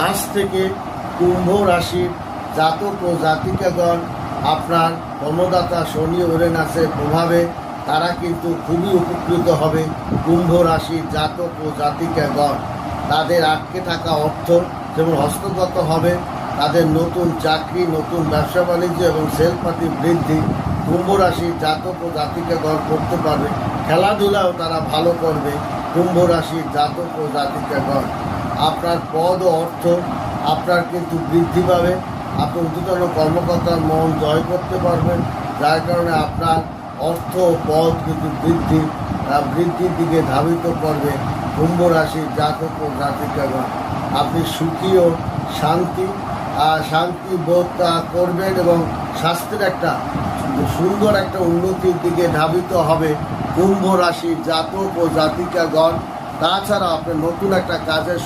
আজ থেকে কুম্ভ রাশির জাতক ও জাতিকাগণ আপনার কর্মদাতা শনি ওরেনাসের প্রভাবে তারা কিন্তু খুবই উপকৃত হবে। কুম্ভ রাশির জাতক ও জাতিকাগণ তাদের আটকে থাকা অর্থ যেমন হস্তগত হবে, তাদের নতুন চাকরি, নতুন ব্যবসা বাণিজ্য এবং সেলপাতি বৃদ্ধি কুম্ভ রাশির জাতক ও জাতিকাগণ করতে পারবে। খেলাধুলাও তারা ভালো করবে। কুম্ভ রাশির জাতক ও জাতিকাগণ আপনার পদ ও অর্থ আপনার কিন্তু বৃদ্ধি পাবে। আপনি ঊর্ধ্বতন কর্মকর্তার মন জয় করতে পারবেন, যার কারণে আপনার অর্থ ও পদ কিন্তু বৃদ্ধির দিকে ধাবিত করবে। কুম্ভ রাশির জাতক ও জাতিকাগণ আপনি সুখী ও শান্তি বোধ করবেন এবং স্বাস্থ্যের একটা সুন্দর একটা উন্নতির দিকে ধাবিত হবে কুম্ভ রাশির জাতক ও জাতিকাগণ। তাছাড়া আপনি নতুন একটা কাজের